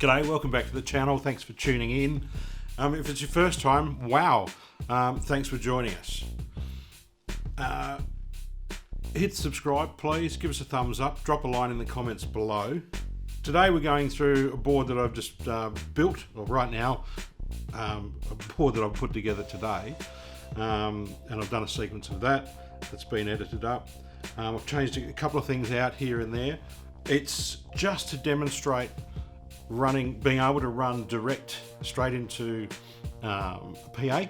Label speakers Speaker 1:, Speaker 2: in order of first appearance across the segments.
Speaker 1: G'day, welcome back to the channel. Thanks for tuning in. If it's your first time, wow, thanks for joining us. Hit subscribe, please. Give us a thumbs up. Drop a line in the comments below. Today we're going through a board that I've just built, or right now, a board that I've put together today. And I've done a sequence of that's been edited up. I've changed a couple of things out here and there. It's just to demonstrate being able to run direct straight into a PA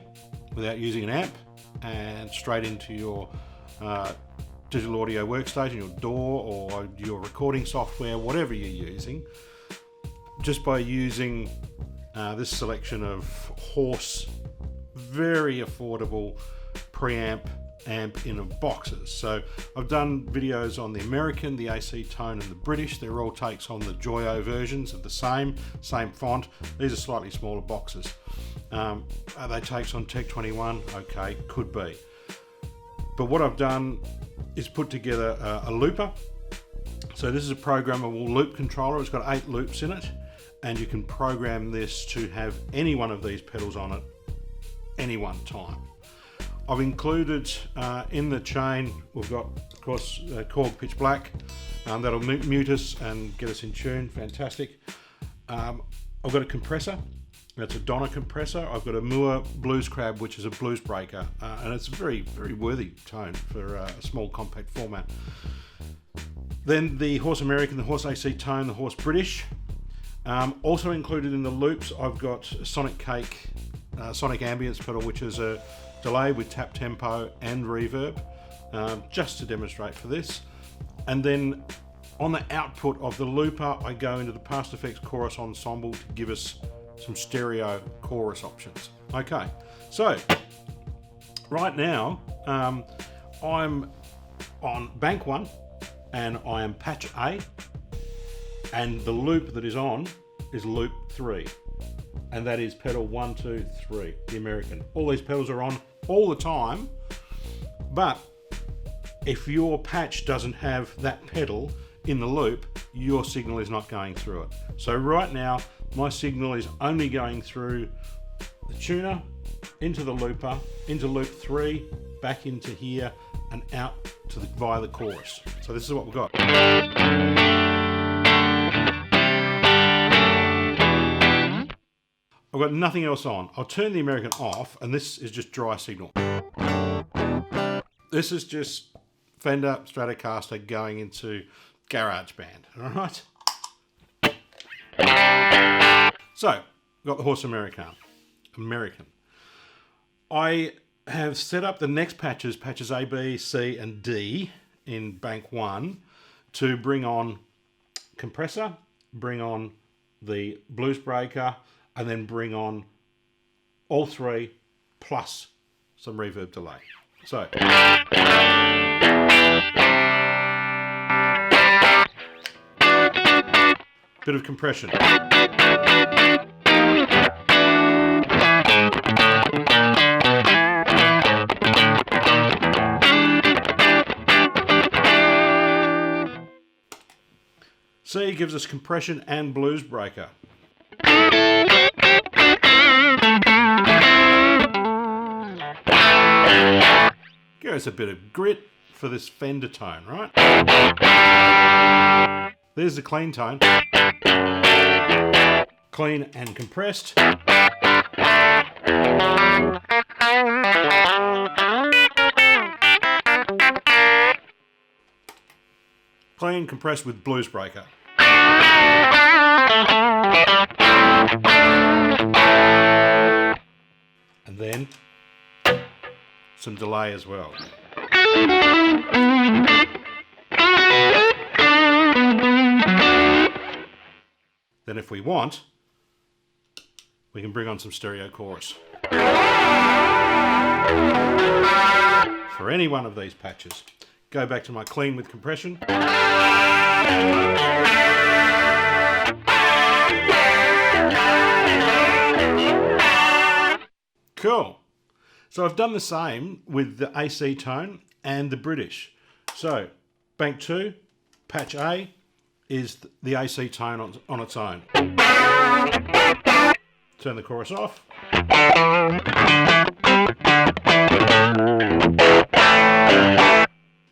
Speaker 1: without using an amp, and straight into your digital audio workstation, your DAW, or your recording software, whatever you're using, just by using this selection of Horse, very affordable preamp amp in boxes. So I've done videos on the American, the AC Tone, and the British. They're all takes on the Joyo versions of the same font. These are slightly smaller boxes. Are they takes on Tech 21? Okay, could be. But what I've done is put together a looper. So this is a programmable loop controller. It's got 8 loops in it, and you can program this to have any one of these pedals on it any one time. I've included in the chain, we've got, of course, Korg Pitch Black. That'll mute us and get us in tune. Fantastic. I've got a compressor. That's a Donna compressor. I've got a Moore Blues Crab, which is a blues breaker, and it's a very, very worthy tone for a small compact format. Then the Horse American, the Horse AC Tone, the Horse British. Also included in the loops, I've got a Sonic Cake Sonic Ambience pedal, which is a delay with tap tempo and reverb, just to demonstrate for this. And then on the output of the looper, I go into the Past Effects Chorus Ensemble to give us some stereo chorus options. Okay, so right now I'm on bank 1 and I am patch A, and the loop that is on is loop 3, and that is pedal 1, 2, 3, the American. All these pedals are on all the time, but if your patch doesn't have that pedal in the loop, your signal is not going through it. So right now my signal is only going through the tuner, into the looper, into loop 3, back into here, and out to via the chorus. So this is what we've got. I've got nothing else on. I'll turn the American off, and this is just dry signal. This is just Fender Stratocaster going into GarageBand, all right? So, I've got the Horse American. I have set up the next patches A, B, C, and D in bank 1 to bring on compressor, bring on the blues breaker, and then bring on all 3 plus some reverb delay. So bit of compression. C gives us compression and blues breaker. Give us a bit of grit for this Fender tone, right? There's the clean tone. Clean and compressed. Clean, compressed with blues breaker. And then some delay as well. Then if we want, we can bring on some stereo chorus for any one of these patches. Go back to my clean with compression. Cool. So I've done the same with the AC tone and the British. So bank 2, patch A is the AC tone on its own. Turn the chorus off.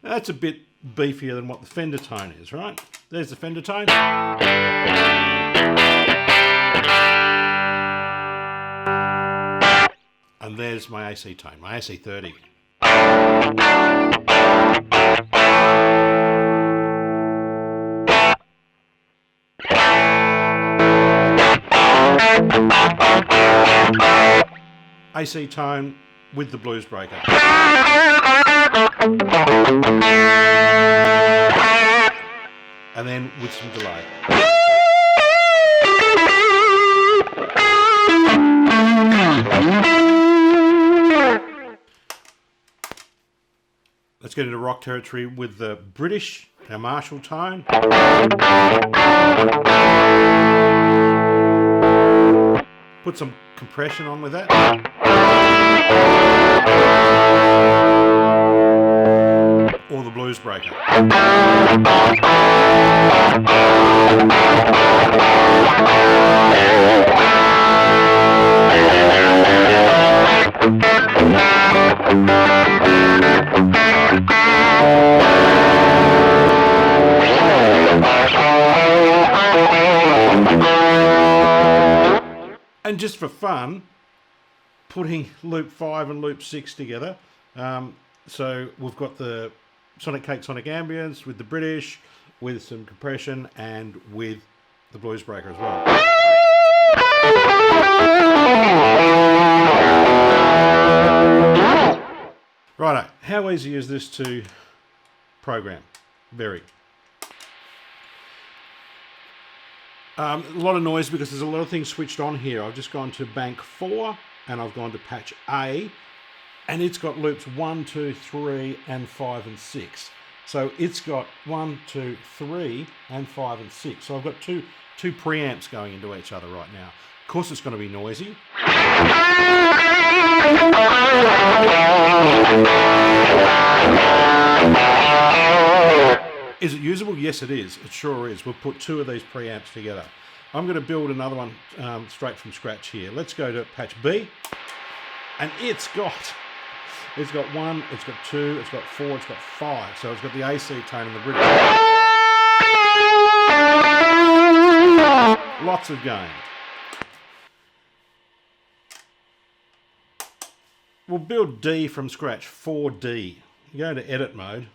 Speaker 1: That's a bit beefier than what the Fender tone is, right? There's the Fender tone. And there's my AC tone, my AC 30. AC tone with the blues breaker. And then with some delay. Let's get into rock territory with the British, our Marshall tone. Put some compression on with that. Or the blues breaker. And just for fun, putting loop 5 and loop 6 together. So we've got the Sonic Cake, Sonic Ambience with the British, with some compression and with the blues breaker as well. Righto, how easy is this to program? Very. A lot of noise because there's a lot of things switched on here. I've just gone to bank 4 and I've gone to patch A, and it's got loops 1, 2, 3 and 5 and 6. So it's got 1, 2, 3 and 5 and 6. So I've got two preamps going into each other right now. Of course it's going to be noisy. Is it usable? Yes, it is. It sure is. We'll put 2 of these preamps together. I'm going to build another one straight from scratch here. Let's go to patch B, and it's got 1, it's got 2, it's got 4, it's got 5. So it's got the AC tone and the British. Lots of gain. We'll build D from scratch, 4D. You go into edit mode.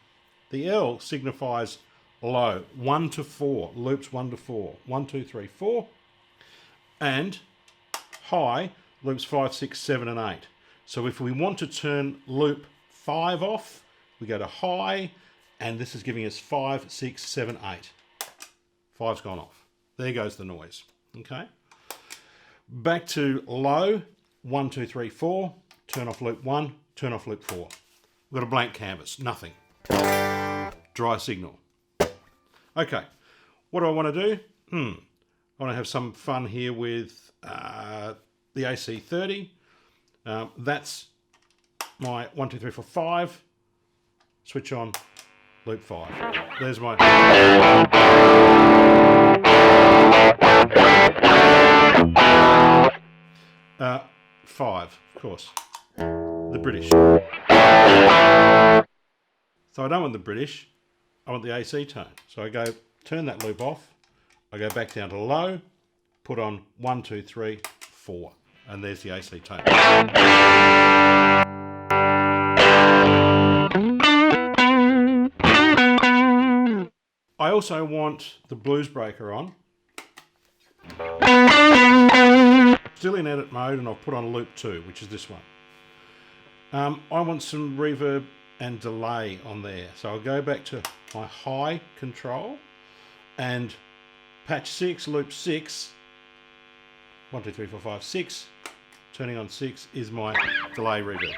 Speaker 1: The L signifies low, 1 to 4, loops 1 to 4, 1, 2, 3, 4, and high, loops 5, 6, 7, and 8. So if we want to turn loop 5 off, we go to high, and this is giving us 5, 6, 7, 8. 5's gone off. There goes the noise. Okay. Back to low, 1, 2, 3, 4, turn off loop 1, turn off loop 4. We've got a blank canvas, nothing. Dry signal. Okay, what do I want to do? I want to have some fun here with the AC 30. That's my 1, 2, 3, 4, 5. Switch on loop 5. There's my... 5, of course. The British. So I don't want the British, I want the AC tone. So I go, turn that loop off, I go back down to low, put on 1, 2, 3, 4, and there's the AC tone. I also want the blues breaker on. Still in edit mode, and I'll put on loop 2, which is this one. I want some reverb and delay on there. So I'll go back to my high control and patch 6, loop 6, 1, 2, 3, 4, 5, 6, turning on 6 is my delay reverb.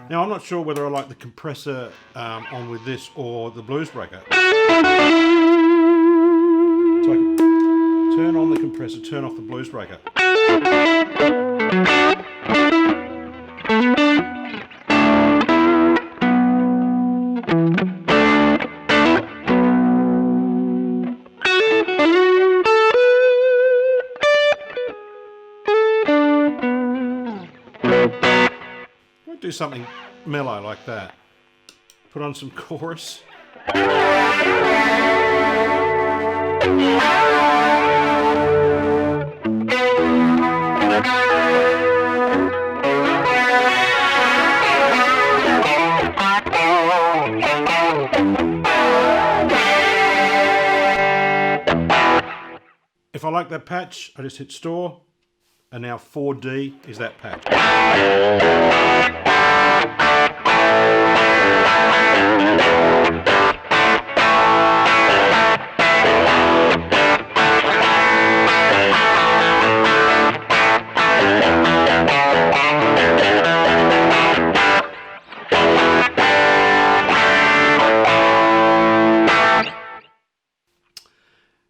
Speaker 1: Now I'm not sure whether I like the compressor on with this or the blues breaker. So I can turn on the compressor, turn off the blues breaker. Do something mellow like that. Put on some chorus. If I like that patch, I just hit store, and now 4D is that patch.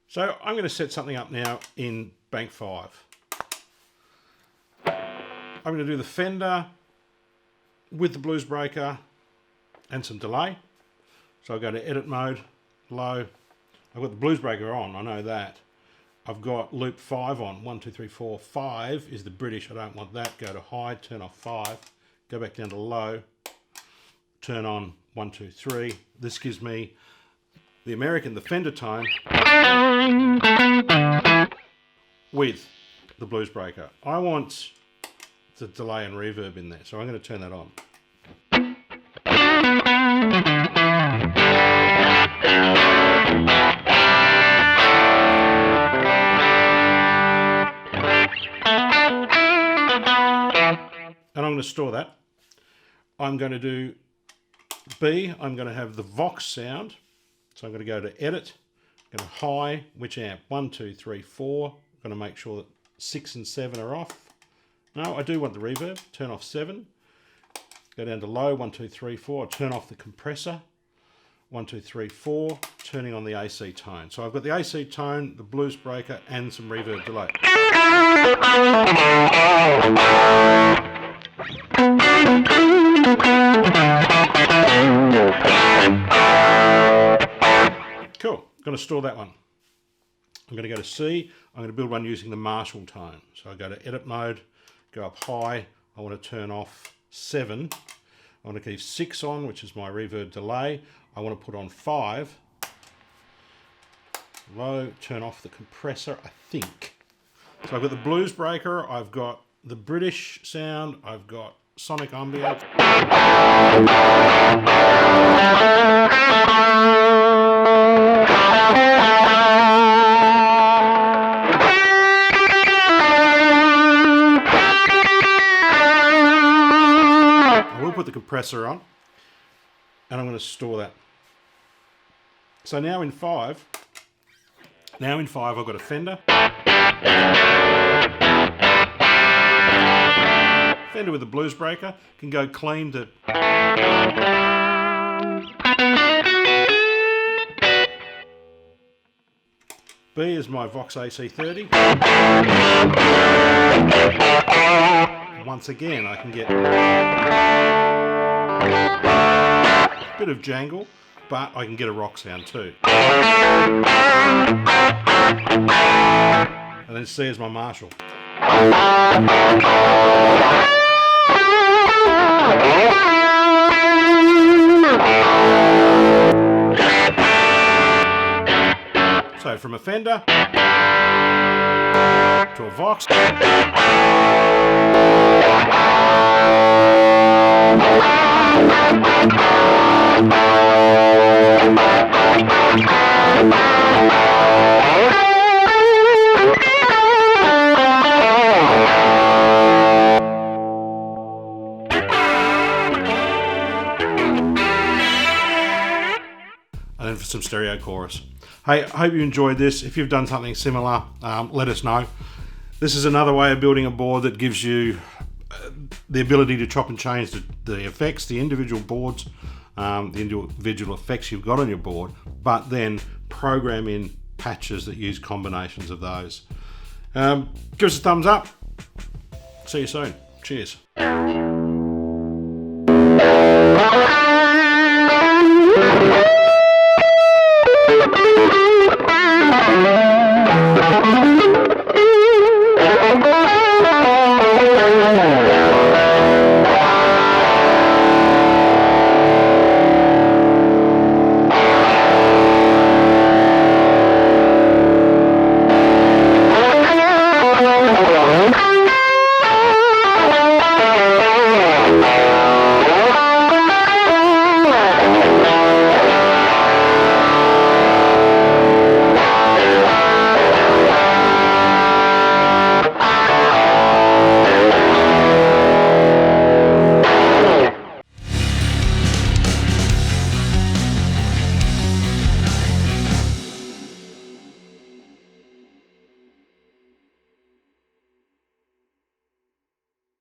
Speaker 1: So I'm going to set something up now in bank 5. I'm going to do the Fender with the blues breaker and some delay. So I'll go to edit mode, low. I've got the blues breaker on, I know that. I've got loop 5 on, 1, 2, 3, 4, 5 is the British, I don't want that. Go to high, turn off 5, go back down to low, turn on 1, 2, 3. This gives me the American, the Fender tone with the blues breaker. I want the delay and reverb in there, so I'm going to turn that on. And I'm going to store that. I'm going to do B, I'm going to have the Vox sound. So I'm going to go to edit, I'm going to high, which amp? 1, 2, 3, 4. I'm going to make sure that 6 and 7 are off. No, I do want the reverb. Turn off 7. Go down to low, 1, 2, 3, 4. Turn off the compressor. 1, 2, 3, 4. Turning on the AC tone. So I've got the AC tone, the blues breaker, and some reverb delay. Cool, I'm going to store that one. I'm going to go to C, I'm going to build one using the Marshall tone. So I go to edit mode, go up high, I want to turn off 7. I want to keep 6 on, which is my reverb delay. I want to put on 5. Low, turn off the compressor, I think. So I've got the blues breaker, I've got the British sound, I've got sonic ambient. Put the compressor on and I'm going to store that. So now in 5 I've got a Fender with the blues breaker, can go clean to B is my Vox AC30. Once again I can get a bit of jangle, but I can get a rock sound too. And then C is my Marshall. So from a Fender to a Vox and then for some stereo chorus. Hey, I hope you enjoyed this. If you've done something similar, let us know. This is another way of building a board that gives you the ability to chop and change the effects, the individual boards, the individual effects you've got on your board, but then program in patches that use combinations of those. Give us a thumbs up. See you soon. Cheers.